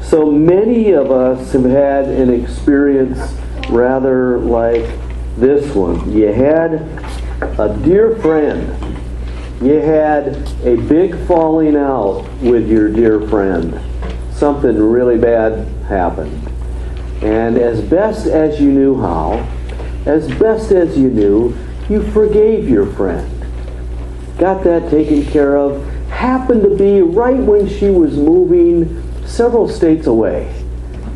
So many of us have had an experience rather like this one. You had a dear friend. You had a big falling out with your dear friend. Something really bad happened. And as best as you knew how, as best as you knew, you forgave your friend. Got that taken care of. Happened to be right when she was moving several states away.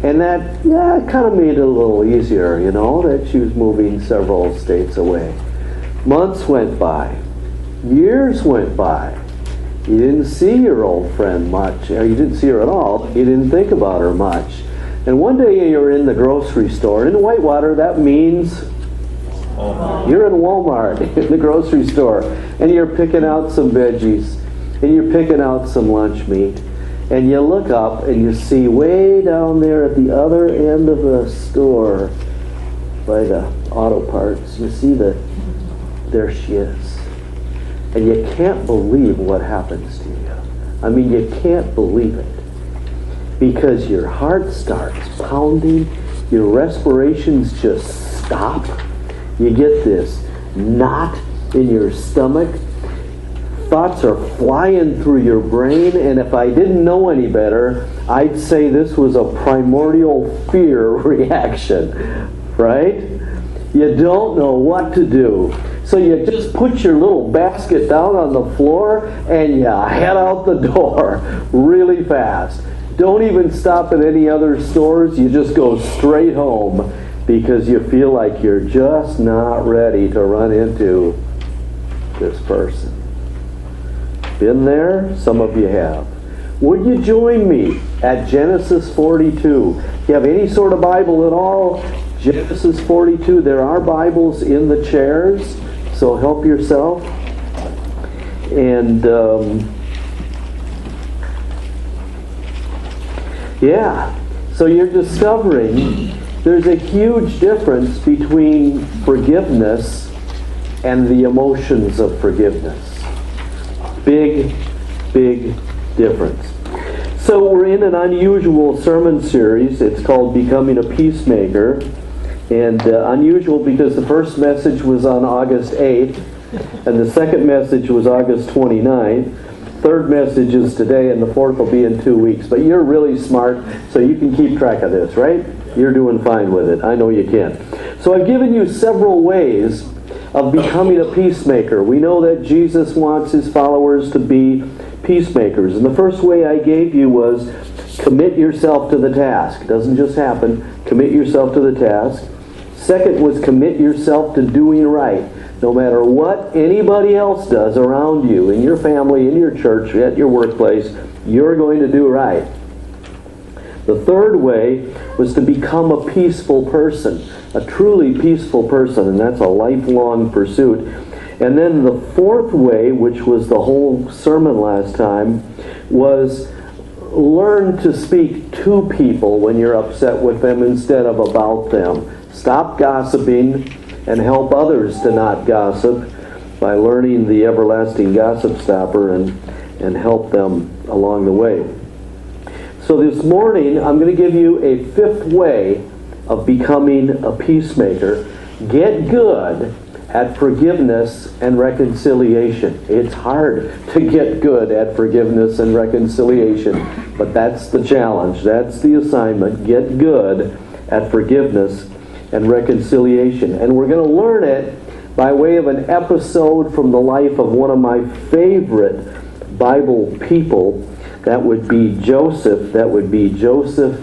And that kind of made it a little easier, that she was moving several states away. Months went by. Years went by. You didn't see your old friend much, or you didn't see her at all. You didn't think about her much. And one day you're in the grocery store. In Whitewater, that means you're in Walmart, in the grocery store, and you're picking out some veggies, and you're picking out some lunch meat, and you look up and you see way down there at the other end of the store, by the auto parts, you see that there she is. And you can't believe what happens to you. I mean, you can't believe it. Because your heart starts pounding, your respirations just stop. You get this knot in your stomach. Thoughts are flying through your brain, and if I didn't know any better, I'd say this was a primordial fear reaction, right? You don't know what to do. So you just put your little basket down on the floor and you head out the door really fast. Don't even stop at any other stores. You just go straight home because you feel like you're just not ready to run into this person. Been there? Some of you have. Would you join me at Genesis 42? If you have any sort of Bible at all, Genesis 42, there are Bibles in the chairs, so help yourself. And so you're discovering there's a huge difference between forgiveness and the emotions of forgiveness. Big, big difference. So we're in an unusual sermon series. It's called Becoming a Peacemaker. And unusual because the first message was on August 8th, and the second message was August 29th. Third message is today, and the fourth will be in 2 weeks. But you're really smart, so you can keep track of this, right? You're doing fine with it. I know you can. So I've given you several ways of becoming a peacemaker. We know that Jesus wants his followers to be peacemakers. And the first way I gave you was commit yourself to the task. It doesn't just happen. Commit yourself to the task. Second was commit yourself to doing right. No matter what anybody else does around you, in your family, in your church, at your workplace, you're going to do right. The third way was to become a peaceful person, a truly peaceful person, and that's a lifelong pursuit. And then the fourth way, which was the whole sermon last time, was learn to speak to people when you're upset with them instead of about them. Stop gossiping and help others to not gossip by learning the everlasting gossip stopper and help them along the way. So this morning, I'm going to give you a fifth way of becoming a peacemaker. Get good at forgiveness and reconciliation. It's hard to get good at forgiveness and reconciliation, but that's the challenge. That's the assignment. Get good at forgiveness and reconciliation. And we're going to learn it by way of an episode from the life of one of my favorite Bible people. That would be Joseph. That would be Joseph,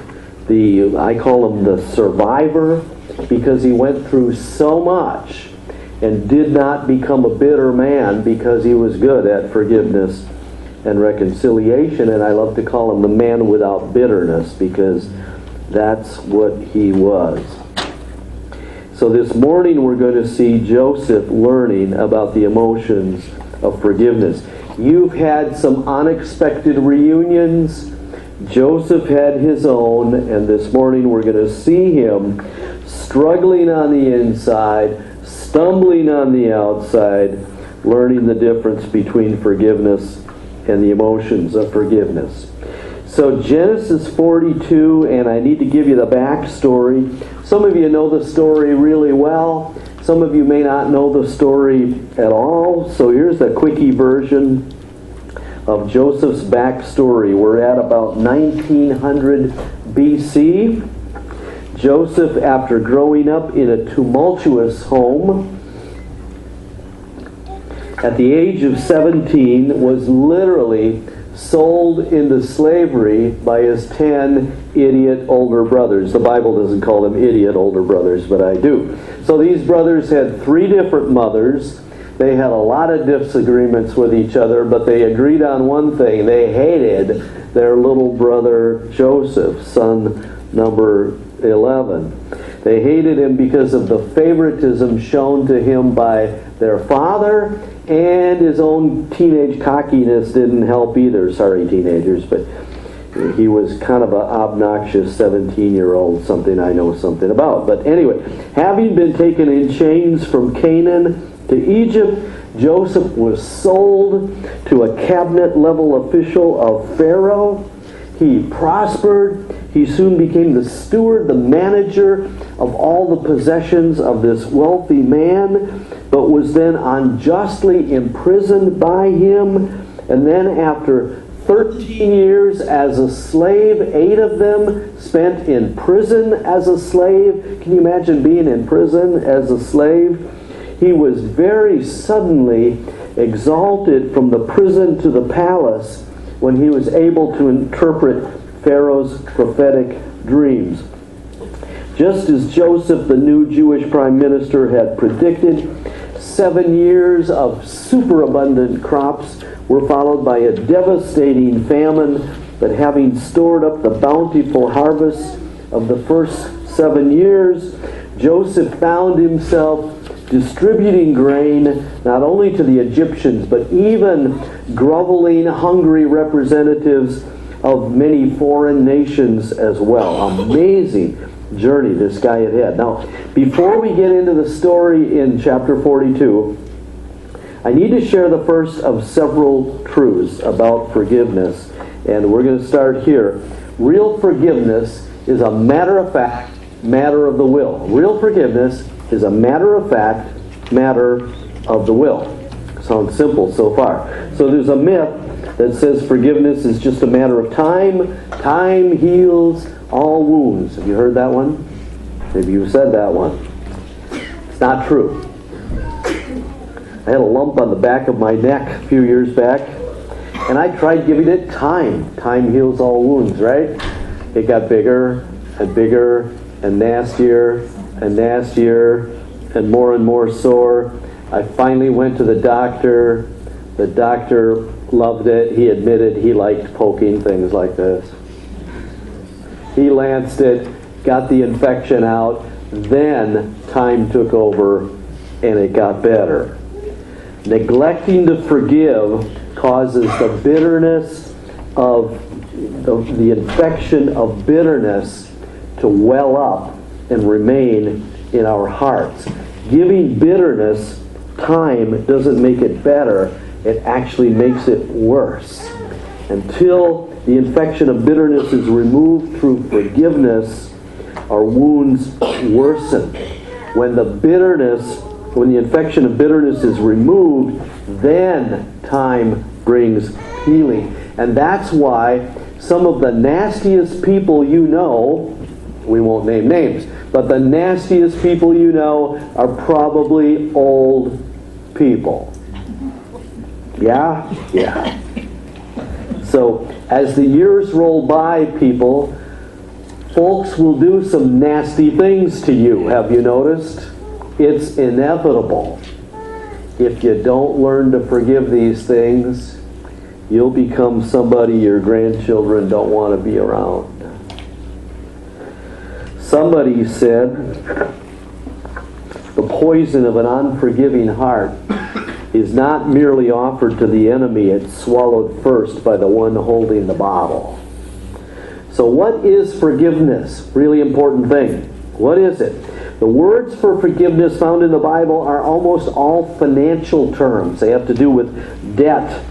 I call him the survivor, because he went through so much and did not become a bitter man because he was good at forgiveness and reconciliation. And I love to call him the man without bitterness because that's what he was. So this morning we're going to see Joseph learning about the emotions of forgiveness. You've had some unexpected reunions. Joseph had his own, and this morning we're going to see him struggling on the inside, stumbling on the outside, learning the difference between forgiveness and the emotions of forgiveness. So Genesis 42, and I need to give you the backstory. Some of you know the story really well. Some of you may not know the story at all. So here's the quickie version of Joseph's backstory. We're at about 1900 BC. Joseph, after growing up in a tumultuous home, at the age of 17, was literally sold into slavery by his 10 idiot older brothers. The Bible doesn't call them idiot older brothers, but I do. So these brothers had 3 different mothers. They had a lot of disagreements with each other, but they agreed on one thing. They hated their little brother Joseph, son number 11. They hated him because of the favoritism shown to him by their father, and his own teenage cockiness didn't help either. Sorry, teenagers, but he was kind of an obnoxious 17-year-old, something I know something about. But anyway, having been taken in chains from Canaan to Egypt, Joseph was sold to a cabinet-level official of Pharaoh. He prospered. He soon became the steward, the manager of all the possessions of this wealthy man, but was then unjustly imprisoned by him. And then after 13 years as a slave, 8 of them spent in prison as a slave. Can you imagine being in prison as a slave? He was very suddenly exalted from the prison to the palace when he was able to interpret Pharaoh's prophetic dreams. Just as Joseph, the new Jewish prime minister, had predicted, 7 years of superabundant crops were followed by a devastating famine, but having stored up the bountiful harvest of the first 7 years, Joseph found himself distributing grain not only to the Egyptians, but even groveling, hungry representatives of many foreign nations as well. Amazing journey this guy had had. Now, before we get into the story in chapter 42, I need to share the first of several truths about forgiveness, and we're going to start here. Real forgiveness is a matter-of-fact matter of the will. Real forgiveness is a matter-of-fact matter of the will. Sounds simple so far. So there's a myth that says forgiveness is just a matter of time. Time heals all wounds. Have you heard that one? Maybe you've said that one. It's not true. I had a lump on the back of my neck a few years back, and I tried giving it time. Time heals all wounds, right? It got bigger and bigger and nastier and nastier and more sore. I finally went to the doctor. The doctor loved it. He admitted he liked poking things like this. He lanced it, got the infection out, then time took over and it got better. Neglecting to forgive causes the bitterness of the infection of bitterness to well up and remain in our hearts. Giving bitterness time doesn't make it better, it actually makes it worse. Until the infection of bitterness is removed through forgiveness, our wounds worsen. When the infection of bitterness is removed, then time brings healing. And that's why some of the nastiest people you know, we won't name names, but the nastiest people you know are probably old people. Yeah? Yeah. So, as the years roll by, people, folks will do some nasty things to you. Have you noticed? It's inevitable. If you don't learn to forgive these things, you'll become somebody your grandchildren don't want to be around. Somebody said, the poison of an unforgiving heart is not merely offered to the enemy, it's swallowed first by the one holding the bottle. So what is forgiveness? Really important thing. What is it? The words for forgiveness found in the Bible are almost all financial terms. They have to do with debt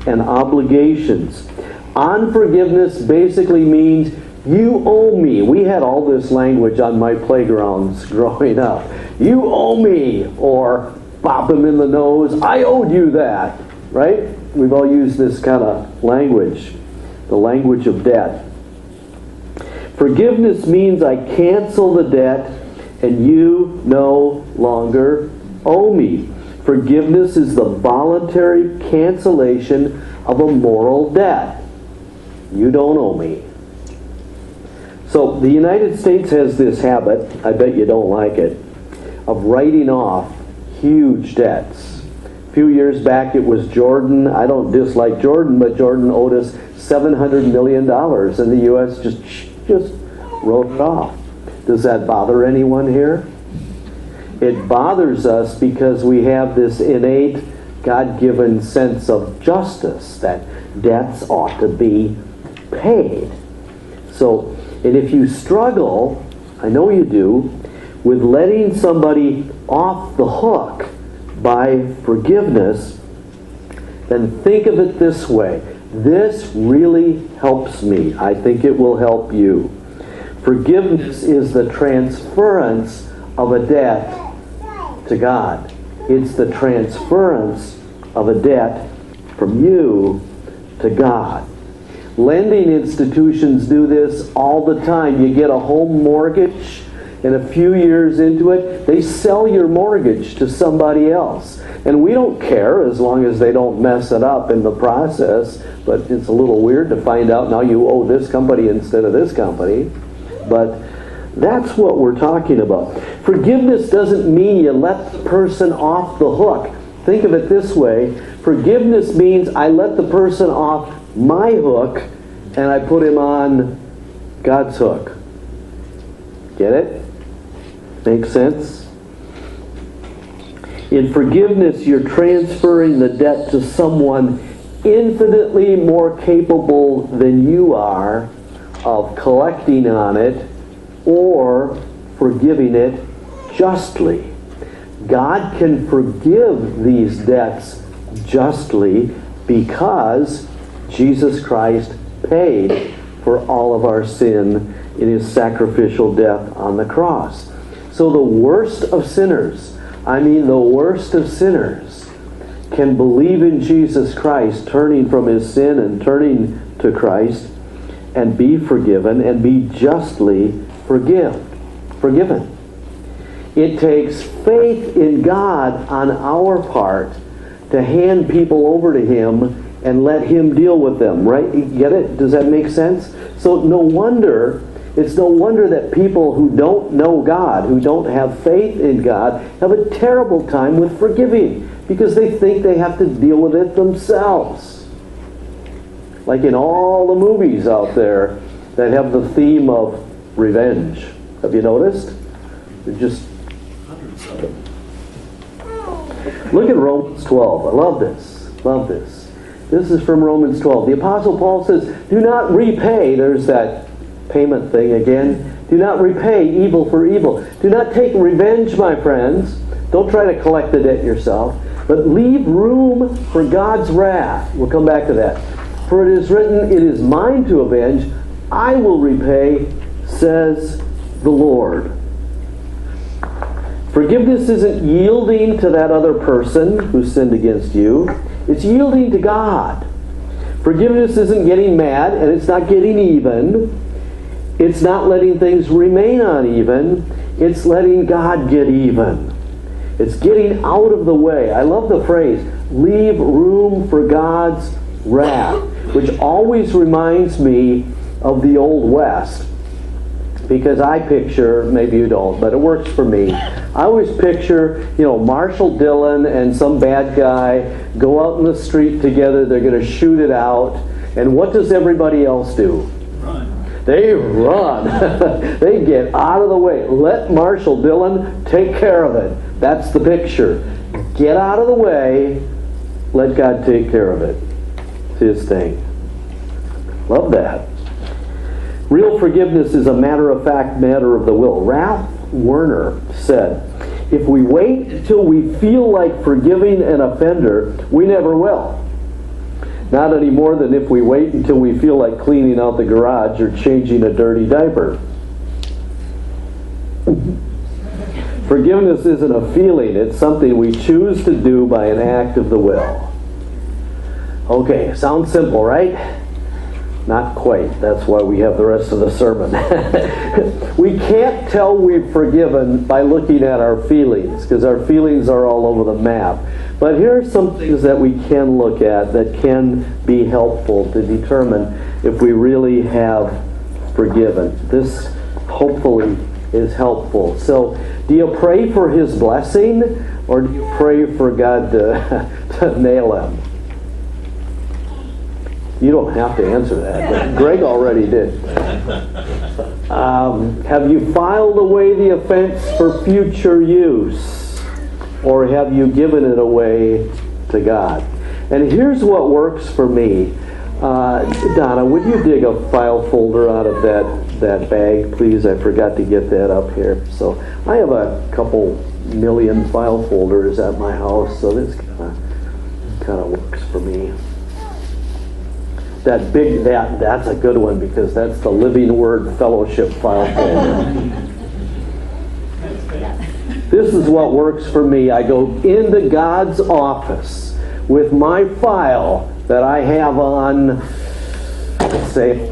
and obligations. Unforgiveness basically means you owe me. We had all this language on my playgrounds growing up. You owe me, or bop him in the nose, I owed you that, right? We've all used this kind of language, the language of debt. Forgiveness means I cancel the debt and you no longer owe me. Forgiveness is the voluntary cancellation of a moral debt. You don't owe me. So the United States has this habit, I bet you don't like it, of writing off huge debts. A few years back it was Jordan. I don't dislike Jordan, but Jordan owed us $700 million and the U.S. just wrote it off. Does that bother anyone here? It bothers us because we have this innate God-given sense of justice that debts ought to be paid. So, and if you struggle, I know you do, with letting somebody off the hook by forgiveness, then think of it this way. This really helps me. I think it will help you. Forgiveness is the transference of a debt to God. It's the transference of a debt from you to God. Lending institutions do this all the time. You get a home mortgage, and a few years into it, they sell your mortgage to somebody else. And we don't care as long as they don't mess it up in the process, but it's a little weird to find out now you owe this company instead of this company. But that's what we're talking about. Forgiveness doesn't mean you let the person off the hook. Think of it this way. Forgiveness means I let the person off my hook and I put him on God's hook. Get it? Make sense? In forgiveness, you're transferring the debt to someone infinitely more capable than you are of collecting on it or forgiving it justly. God can forgive these debts justly because Jesus Christ paid for all of our sin in his sacrificial death on the cross. So the worst of sinners, the worst of sinners, can believe in Jesus Christ, turning from his sin and turning to Christ, and be forgiven and be justly forgiven. It takes faith in God on our part to hand people over to him and let him deal with them, right? You get it? Does that make sense? So it's no wonder that people who don't know God, who don't have faith in God, have a terrible time with forgiving because they think they have to deal with it themselves. Like in all the movies out there that have the theme of revenge. Have you noticed? They're just hundreds of them. Look at Romans 12. I love this. Love this. This is from Romans 12. The Apostle Paul says, do not repay. There's that payment thing again. Do not repay evil for evil. Do not take revenge, my friends. Don't try to collect the debt yourself. But leave room for God's wrath. We'll come back to that. For it is written, it is mine to avenge. I will repay, says the Lord. Forgiveness isn't yielding to that other person who sinned against you. It's yielding to God. Forgiveness isn't getting mad, and it's not getting even. It's not letting things remain uneven. It's letting God get even. It's getting out of the way. I love the phrase, leave room for God's wrath, which always reminds me of the Old West. Because I picture, maybe you don't, but it works for me. I always picture, Marshall Dillon and some bad guy go out in the street together. They're going to shoot it out. And what does everybody else do? Run. They run. They get out of the way. Let Marshall Dillon take care of it. That's the picture. Get out of the way. Let God take care of it. It's his thing. Love that. Real forgiveness is a matter-of-fact matter of the will. Ralph Werner said, if we wait until we feel like forgiving an offender, we never will. Not any more than if we wait until we feel like cleaning out the garage or changing a dirty diaper. Forgiveness isn't a feeling, it's something we choose to do by an act of the will. Okay, sounds simple, right? Not quite. That's why we have the rest of the sermon. We can't tell we've forgiven by looking at our feelings, because our feelings are all over the map. But here are some things that we can look at that can be helpful to determine if we really have forgiven. This hopefully is helpful. So, do you pray for His blessing, or do you pray for God to nail him? You don't have to answer that, but Greg already did. Have you filed away the offense for future use, or have you given it away to God? And here's what works for me. Donna, would you dig a file folder out of that bag, please? I forgot to get that up here. So I have a couple million file folders at my house, so this kind of works for me. That's a good one, because that's the Living Word Fellowship file folder. This is what works for me. I go into God's office with my file that I have on, let's say,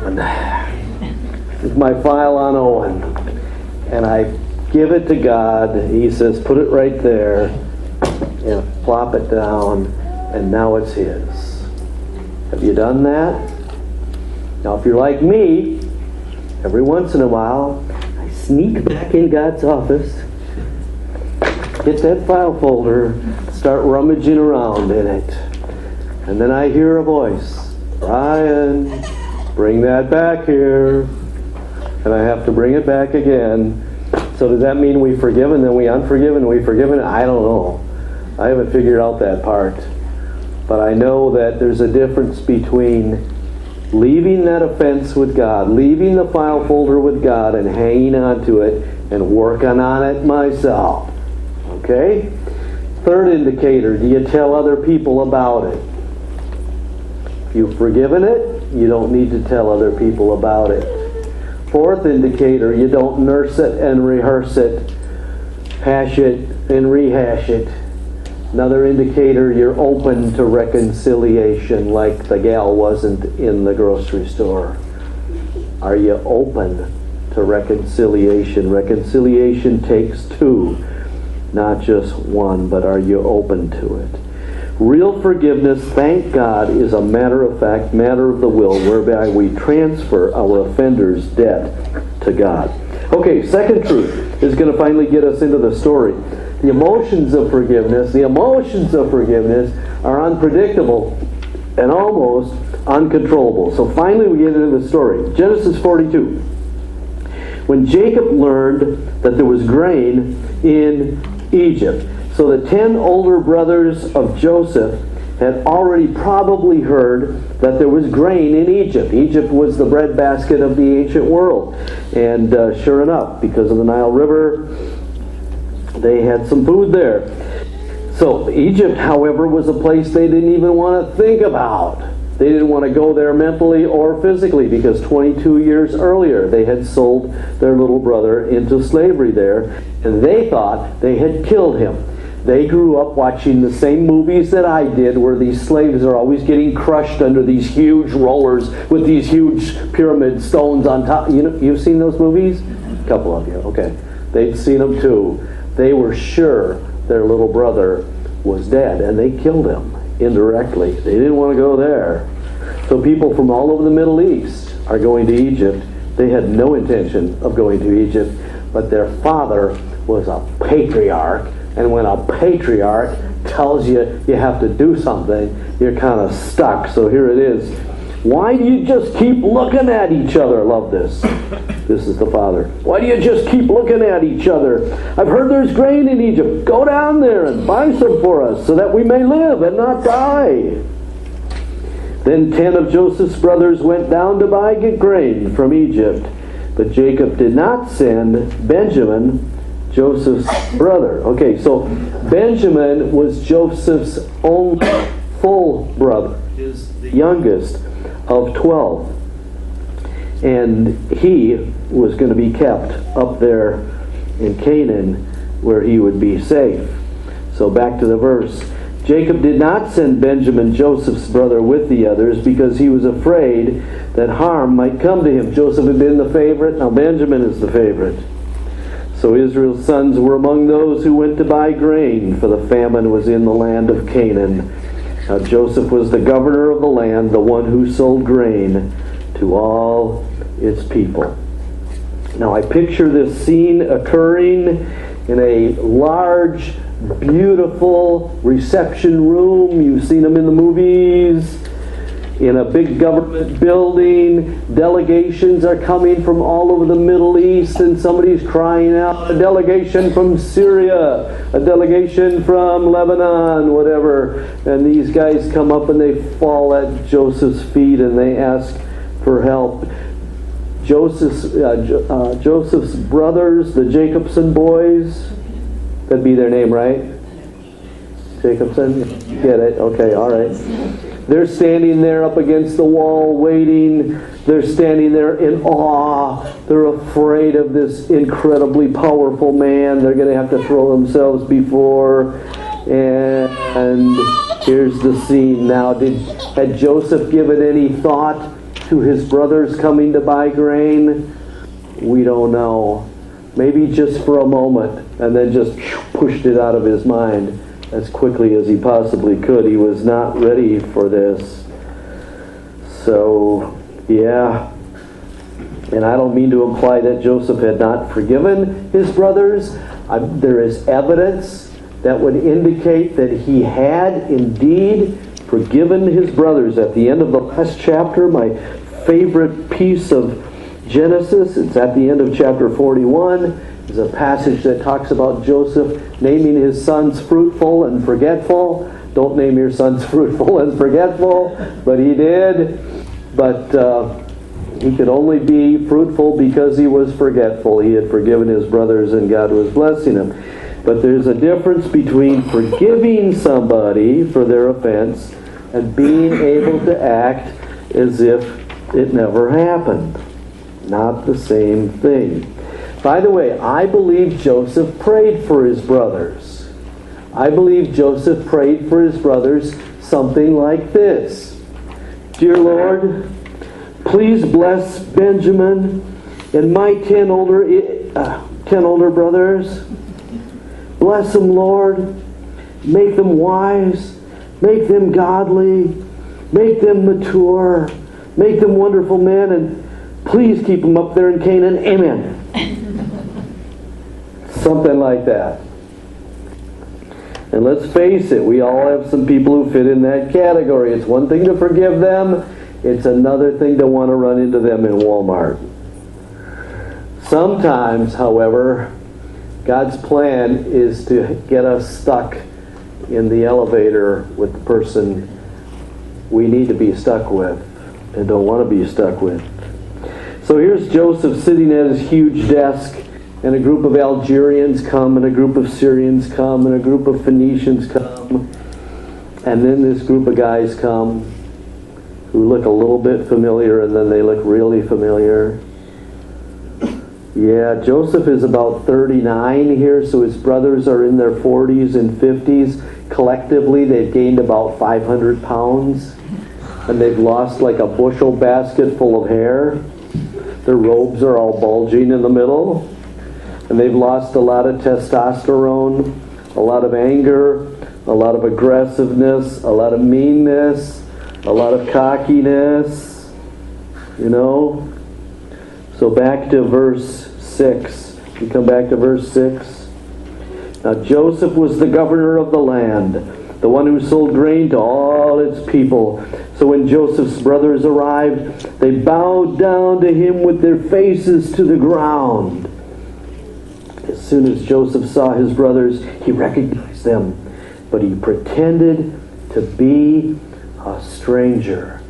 with my file on Owen, and I give it to God. He says, put it right there, and plop it down, and now it's His. Have you done that? Now, if you're like me, every once in a while, I sneak back in God's office, get that file folder, start rummaging around in it. And then I hear a voice, Brian, bring that back here. And I have to bring it back again. So does that mean we forgiven, then we unforgiven, we forgiven? I don't know. I haven't figured out that part. But I know that there's a difference between leaving that offense with God, leaving the file folder with God, and hanging on to it and working on it myself. Okay? Third indicator, do you tell other people about it? If you've forgiven it, you don't need to tell other people about it. Fourth indicator, you don't nurse it and rehearse it, hash it and rehash it. Another indicator, you're open to reconciliation, like the gal wasn't in the grocery store. Are you open to reconciliation? Reconciliation takes two, not just one, but are you open to it? Real forgiveness, thank God, is a matter-of-fact, matter of the will, whereby we transfer our offender's debt to God. Okay, second truth is going to finally get us into the story. The emotions of forgiveness are unpredictable and almost uncontrollable. So finally we get into the story. Genesis 42. When Jacob learned that there was grain in Egypt. So the 10 older brothers of Joseph had already probably heard that there was grain in Egypt. Egypt was the breadbasket of the ancient world. And sure enough, because of the Nile River, they had some food there. So Egypt, however, was a place they didn't even want to think about. They didn't want to go there mentally or physically, because 22 years earlier they had sold their little brother into slavery there, and they thought they had killed him. They grew up watching the same movies that I did, where these slaves are always getting crushed under these huge rollers with these huge pyramid stones on top. You know, you've seen those movies? A couple of you, okay. They'd seen them too. They were sure their little brother was dead, and they killed him indirectly. They didn't want to go there. So people from all over the Middle East are going to Egypt. They had no intention of going to Egypt, but their father was a patriarch, and when a patriarch tells you you have to do something, you're kind of stuck. So here it is. Why do you just keep looking at each other? Love this. This is the father. Why do you just keep looking at each other? I've heard there's grain in Egypt. Go down there and buy some for us so that we may live and not die. Then 10 of Joseph's brothers went down to buy grain from Egypt. But Jacob did not send Benjamin, Joseph's brother. Okay, so Benjamin was Joseph's only full brother. The the youngest of 12. And he was going to be kept up there in Canaan where he would be safe. So back to the verse. Jacob did not send Benjamin, Joseph's brother, with the others because he was afraid that harm might come to him. Joseph had been the favorite. Now Benjamin is the favorite. So Israel's sons were among those who went to buy grain, for the famine was in the land of Canaan. Now Joseph was the governor of the land, the one who sold grain to all its people. Now I picture this scene occurring in a large, beautiful reception room. You've seen them in the movies. In a big government building. Delegations are coming from all over the Middle East, and somebody's crying out, a delegation from Syria, a delegation from Lebanon, whatever. And these guys come up and they fall at Joseph's feet and they ask for help. Joseph's brothers, the Jacobson boys, that'd be their name, right? Jacobson? Get it? Okay, all right. They're standing there up against the wall waiting. They're standing there in awe. They're afraid of this incredibly powerful man they're going to have to throw themselves before. And here's the scene now. Had Joseph given any thought to his brothers coming to buy grain? We don't know. Maybe just for a moment, and then just pushed it out of his mind as quickly as he possibly could. He was not ready for this. So, yeah. And I don't mean to imply that Joseph had not forgiven his brothers. There is evidence that would indicate that he had indeed forgiven his brothers. At the end of the last chapter, my favorite piece of Genesis, it's at the end of chapter 41. There's a passage that talks about Joseph naming his sons fruitful and forgetful. Don't name your sons fruitful and forgetful, but he did. But he could only be fruitful because he was forgetful. He had forgiven his brothers and God was blessing him. But there's a difference between forgiving somebody for their offense and being able to act as if it never happened. Not the same thing. By the way, I believe Joseph prayed for his brothers. I believe Joseph prayed for his brothers something like this. Dear Lord, please bless Benjamin and my 10 older brothers. Bless them, Lord. Make them wise. Make them godly. Make them mature. Make them wonderful men. And please keep them up there in Canaan. Amen. Something like that. And let's face it, we all have some people who fit in that category. It's one thing to forgive them. It's another thing to want to run into them in Walmart. Sometimes, however, God's plan is to get us stuck in the elevator with the person we need to be stuck with and don't want to be stuck with. So here's Joseph sitting at his huge desk, and a group of Algerians come, and a group of Syrians come, and a group of Phoenicians come. And then this group of guys come who look a little bit familiar, and then they look really familiar. Yeah, Joseph is about 39 here, so his brothers are in their 40s and 50s. Collectively, they've gained about 500 pounds, and they've lost like a bushel basket full of hair. Their robes are all bulging in the middle. And they've lost a lot of testosterone, a lot of anger, a lot of aggressiveness, a lot of meanness, a lot of cockiness, you know. So back to verse 6. We come back to verse 6. Now Joseph was the governor of the land, the one who sold grain to all its people. So when Joseph's brothers arrived, they bowed down to him with their faces to the ground. As soon as Joseph saw his brothers, he recognized them, but he pretended to be a stranger.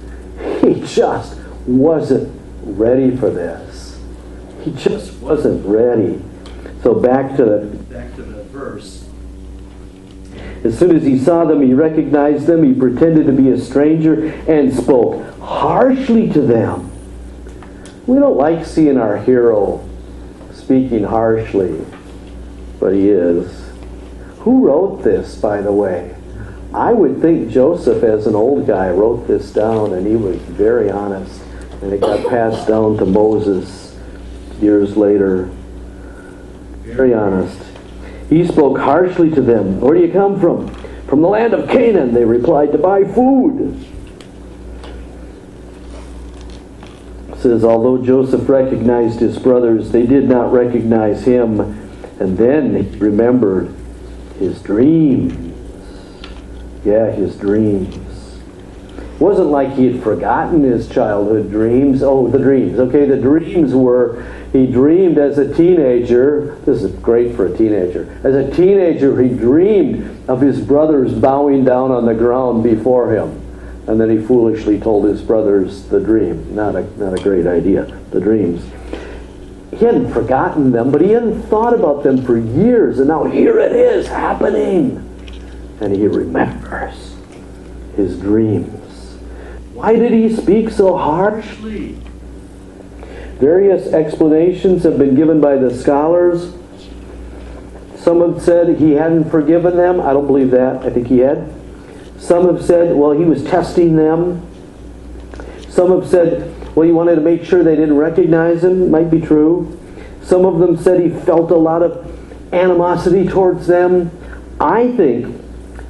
He just wasn't ready for this. He just wasn't ready. So back to the verse. As soon as he saw them, he recognized them. He pretended to be a stranger and spoke harshly to them. We don't like seeing our hero speaking harshly, but he is. Who wrote this, by the way? I would think Joseph, as an old guy, wrote this down, and he was very honest. And it got passed down to Moses years later. Very honest. He spoke harshly to them. Where do you come from? From the land of Canaan, they replied, to buy food. It says, although Joseph recognized his brothers, they did not recognize him. And then he remembered his dreams. Yeah, his dreams. It wasn't like he had forgotten his childhood dreams. Oh, the dreams. Okay, the dreams were, he dreamed as a teenager. This is great for a teenager. As a teenager, he dreamed of his brothers bowing down on the ground before him. And then he foolishly told his brothers the dream. Not a great idea, the dreams. He hadn't forgotten them, but he hadn't thought about them for years. And now here it is happening. And he remembers his dreams. Why did he speak so harshly? Various explanations have been given by the scholars. Some have said he hadn't forgiven them. I don't believe that. I think he had. Some have said, well, he was testing them. Some have said, well, he wanted to make sure they didn't recognize him. Might be true. Some of them said he felt a lot of animosity towards them. I think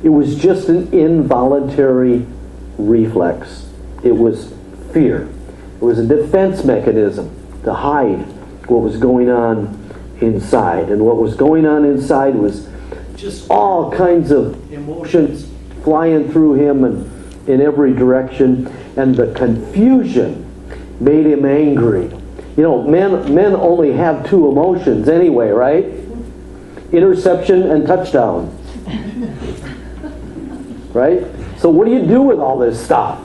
it was just an involuntary reflex. It was fear. It was a defense mechanism to hide what was going on inside. And what was going on inside was just all kinds of emotions flying through him and in every direction. And the confusion made him angry. You know, men only have two emotions anyway, right? Interception and touchdown. Right? So what do you do with all this stuff?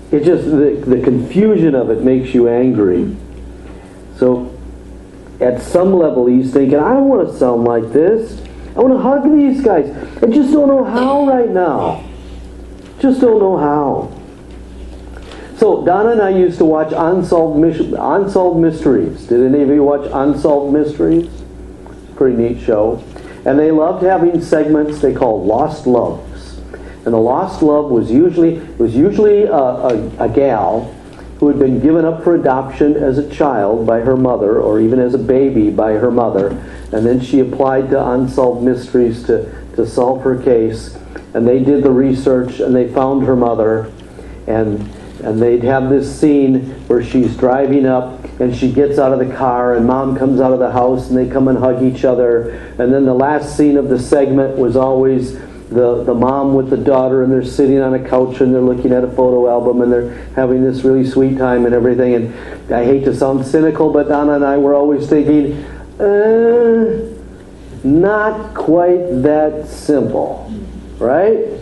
It just, the confusion of it makes you angry. So at some level he's thinking, I don't want to sound like this. I want to hug these guys. I just don't know how right now. Just don't know how. So Donna and I used to watch Unsolved Mysteries. Did any of you watch Unsolved Mysteries? Pretty neat show. And they loved having segments they called Lost Loves. And the lost love was usually a gal who had been given up for adoption as a child by her mother, or even as a baby by her mother. And then she applied to Unsolved Mysteries to solve her case. And they did the research and they found her mother. And they'd have this scene where she's driving up and she gets out of the car and mom comes out of the house and they come and hug each other. And then the last scene of the segment was always the mom with the daughter, and they're sitting on a couch and they're looking at a photo album and they're having this really sweet time and everything. And I hate to sound cynical, but Donna and I were always thinking, not quite that simple, right?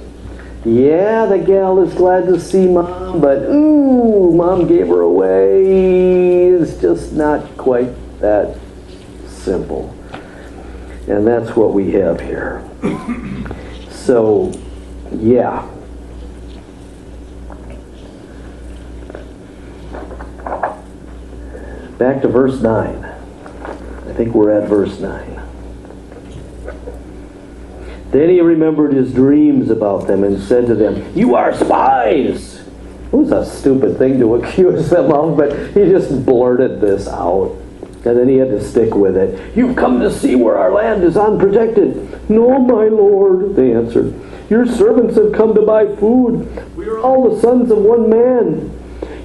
Yeah, the gal is glad to see mom, but ooh, mom gave her away. It's just not quite that simple. And that's what we have here. So, yeah. Back to verse 9. I think we're at verse 9. Then he remembered his dreams about them and said to them, "You are spies!" It was a stupid thing to accuse them of, but he just blurted this out. And then he had to stick with it. "You've come to see where our land is unprotected." "No, my lord," they answered. "Your servants have come to buy food. We are all the sons of one man.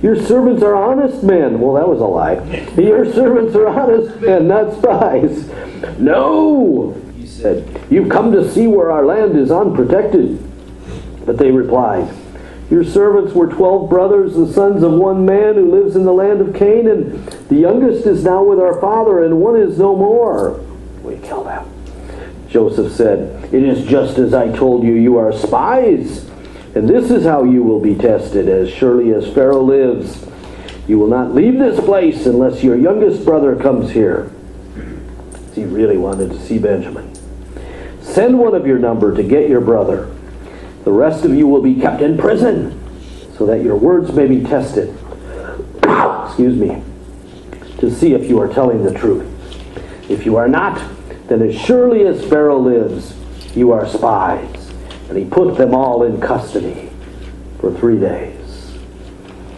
Your servants are honest men." Well, that was a lie. "Your servants are honest men, not spies." "No," he said. "You've come to see where our land is unprotected." But they replied, "Your servants were 12 brothers, the sons of one man who lives in the land of Canaan. The youngest is now with our father, and one is no more. We kill them." Joseph said, "It is just as I told you, you are spies. And this is how you will be tested. As surely as Pharaoh lives, you will not leave this place unless your youngest brother comes here." He really wanted to see Benjamin. Send one of your number to get your brother. The rest of you will be kept in prison, so that your words may be tested. Excuse me. To see if you are telling the truth. If you are not, then as surely as Pharaoh lives, you are spies. And he put them all in custody for 3 days.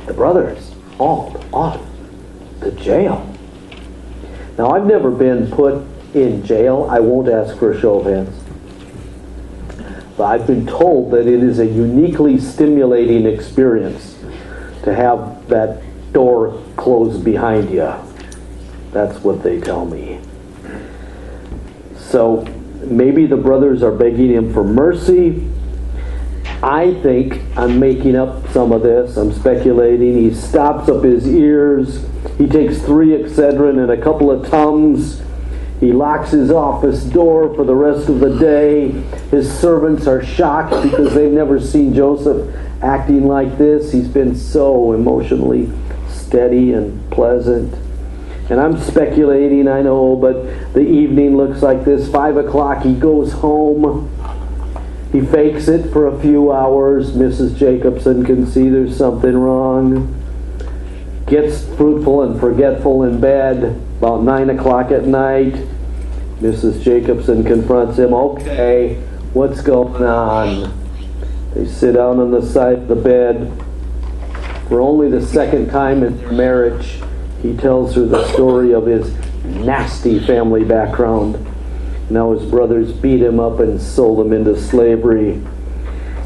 The brothers hauled off to jail. Now, I've never been put in jail. I won't ask for a show of hands. But I've been told that it is a uniquely stimulating experience to have that door closed behind you. That's what they tell me. So maybe the brothers are begging him for mercy. I think I'm making up some of this. I'm speculating. He stops up his ears. He takes 3 Excedrin and a couple of Tums. He locks his office door for the rest of the day. His servants are shocked because they've never seen Joseph acting like this. He's been so emotionally steady and pleasant. And I'm speculating, I know, but the evening looks like this. 5 o'clock, he goes home. He fakes it for a few hours. Mrs. Jacobson can see there's something wrong. Gets fruitful and forgetful in bed about 9 o'clock at night. Mrs. Jacobson confronts him. Okay, what's going on? They sit down on the side of the bed. For only the second time in their marriage, he tells her the story of his nasty family background. Now his brothers beat him up and sold him into slavery.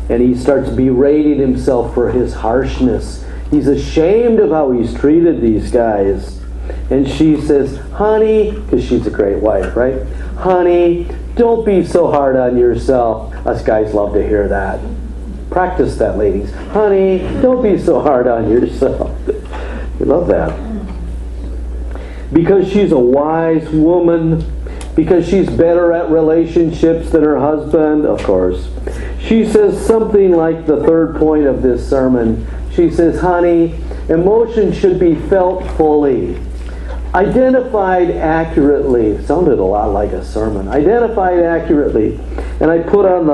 And he starts berating himself for his harshness. He's ashamed of how he's treated these guys. And she says, honey, because she's a great wife, right? Honey, don't be so hard on yourself. Us guys love to hear that. Practice that, ladies. Honey, don't be so hard on yourself. We love that. Because she's a wise woman, because she's better at relationships than her husband, of course. She says something like the third point of this sermon. She says, honey, emotion should be felt fully, identified accurately. Sounded a lot like a sermon. Identified accurately. And I put on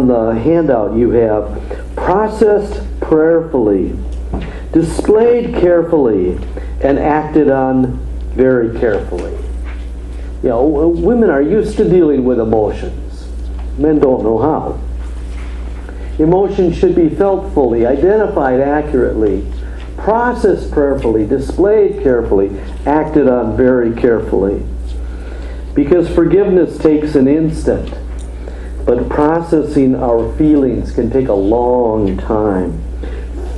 the handout you have, processed prayerfully, displayed carefully, and acted on very carefully. You know, women are used to dealing with emotions. Men don't know how. Emotions should be felt fully, identified accurately, processed prayerfully, displayed carefully, acted on very carefully. Because forgiveness takes an instant, but processing our feelings can take a long time.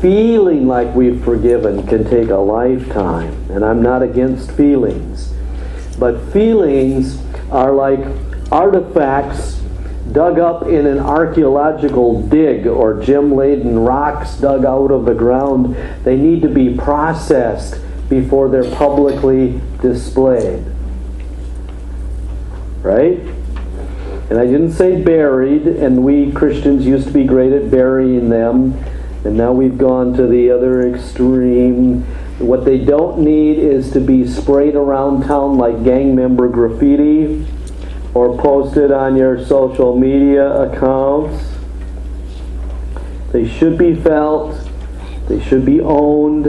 Feeling like we've forgiven can take a lifetime. And I'm not against feelings. But feelings are like artifacts dug up in an archaeological dig or gem-laden rocks dug out of the ground. They need to be processed before they're publicly displayed. Right? And I didn't say buried, and we Christians used to be great at burying them. And now we've gone to the other extreme. What they don't need is to be sprayed around town like gang member graffiti or posted on your social media accounts. They should be felt. They should be owned.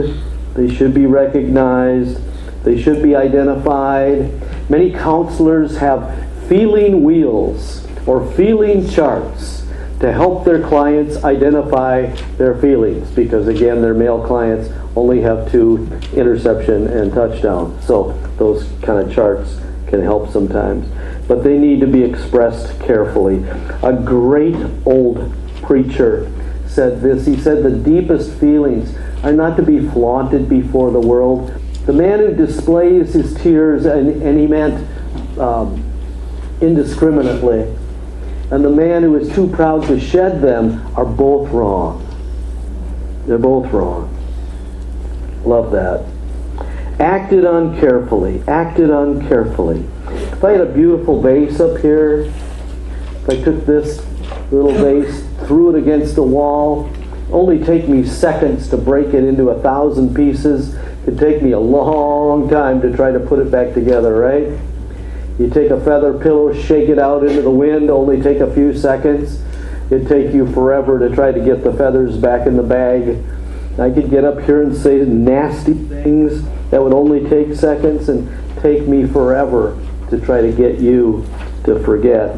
They should be recognized. They should be identified. Many counselors have feeling wheels or feeling charts to help their clients identify their feelings, because again, their male clients only have 2, interception and touchdown. So those kind of charts can help sometimes. But they need to be expressed carefully. A great old preacher said this. He said the deepest feelings are not to be flaunted before the world. The man who displays his tears, and he meant indiscriminately, and the man who is too proud to shed them are both wrong. They're both wrong. Love that. Acted on carefully. Acted on carefully. If I had a beautiful vase up here, if I took this little vase, threw it against the wall, only take me seconds to break it into 1,000 pieces. It'd take me a long time to try to put it back together, right? You take a feather pillow, shake it out into the wind, only take a few seconds. It'd take you forever to try to get the feathers back in the bag. I could get up here and say nasty things that would only take seconds and take me forever to try to get you to forget.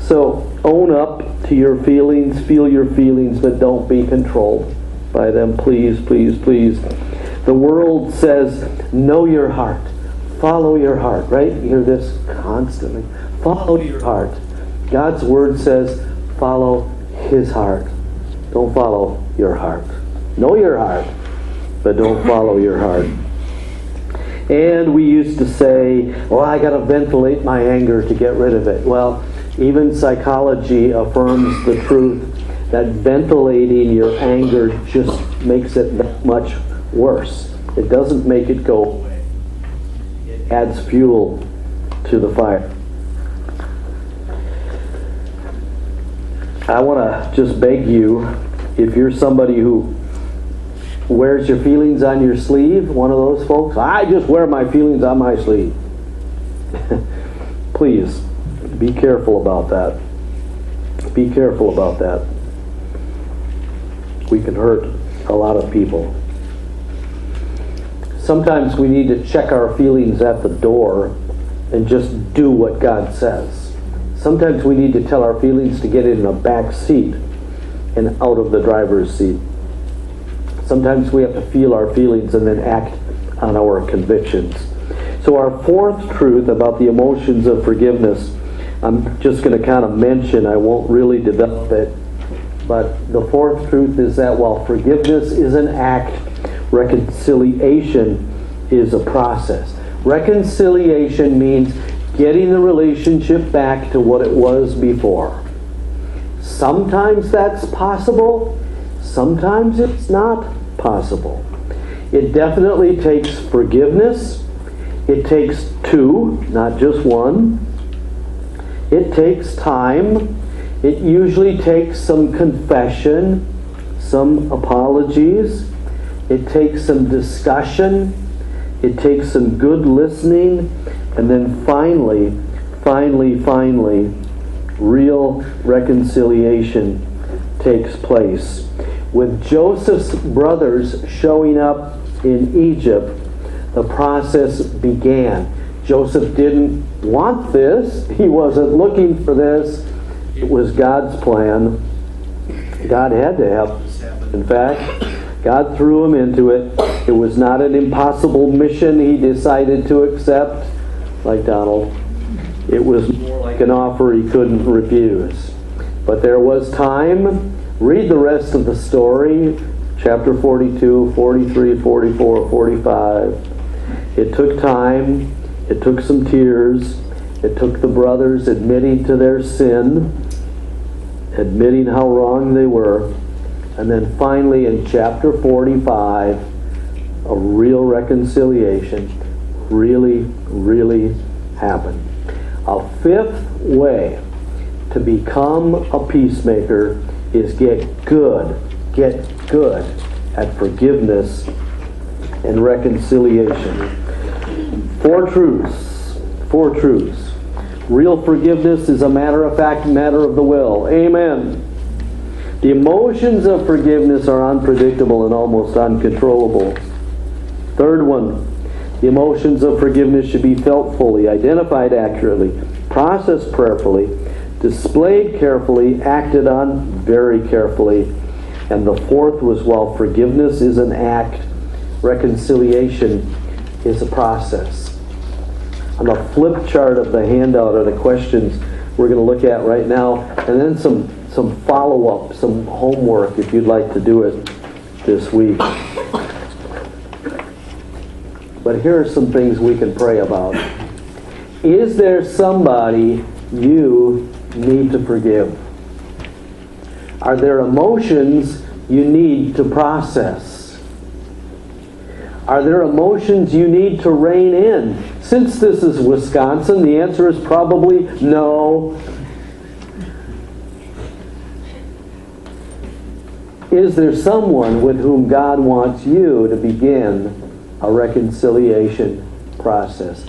So own up to your feelings, feel your feelings, but don't be controlled by them. Please, please, please. The world says, know your heart. Follow your heart, right? You hear this constantly. Follow your heart. God's word says, follow his heart. Don't follow your heart. Know your heart, but don't follow your heart. And we used to say, well, I got to ventilate my anger to get rid of it. Well, even psychology affirms the truth that ventilating your anger just makes it that much worse. It doesn't make it go away. It adds fuel to the fire. I want to just beg you, if you're somebody who wears your feelings on your sleeve, one of those folks, I just wear my feelings on my sleeve. Please, be careful about that. Be careful about that. We can hurt a lot of people. Sometimes we need to check our feelings at the door and just do what God says. Sometimes we need to tell our feelings to get in a back seat and out of the driver's seat. Sometimes we have to feel our feelings and then act on our convictions. So our fourth truth about the emotions of forgiveness, I'm just going to kind of mention, I won't really develop it, but the fourth truth is that while forgiveness is an act, reconciliation is a process. Reconciliation means getting the relationship back to what it was before. Sometimes that's possible, sometimes it's not possible. It definitely takes forgiveness. It takes two, not just one. It takes time. It usually takes some confession, some apologies. It takes some discussion. It takes some good listening. And then finally, real reconciliation takes place. With Joseph's brothers showing up in Egypt, the process began. Joseph didn't want this. He wasn't looking for this. It was God's plan. God had to have this happen. In fact, God threw him into it. It was not an impossible mission he decided to accept, like Donald. It was more like an offer he couldn't refuse. But there was time. Read the rest of the story, chapter 42, 43, 44, 45. It took time. It took some tears. It took the brothers admitting to their sin, admitting how wrong they were. And then finally in chapter 45, a real reconciliation really happened. A fifth way to become a peacemaker is get good at forgiveness and reconciliation. Four truths. Real forgiveness is a matter of fact, matter of the will. Amen. The emotions of forgiveness are unpredictable and almost uncontrollable. Third one, the emotions of forgiveness should be felt fully, identified accurately, processed prayerfully, displayed carefully, acted on very carefully. And the fourth was, while forgiveness is an act, reconciliation is a process. On the flip chart of the handout are the questions we're going to look at right now, and then some follow-up, some homework if you'd like to do it this week. But here are some things we can pray about. Is there somebody you need to forgive? Are there emotions you need to process? Are there emotions you need to rein in? Since this is Wisconsin, the answer is probably no. Is there someone with whom God wants you to begin a reconciliation process?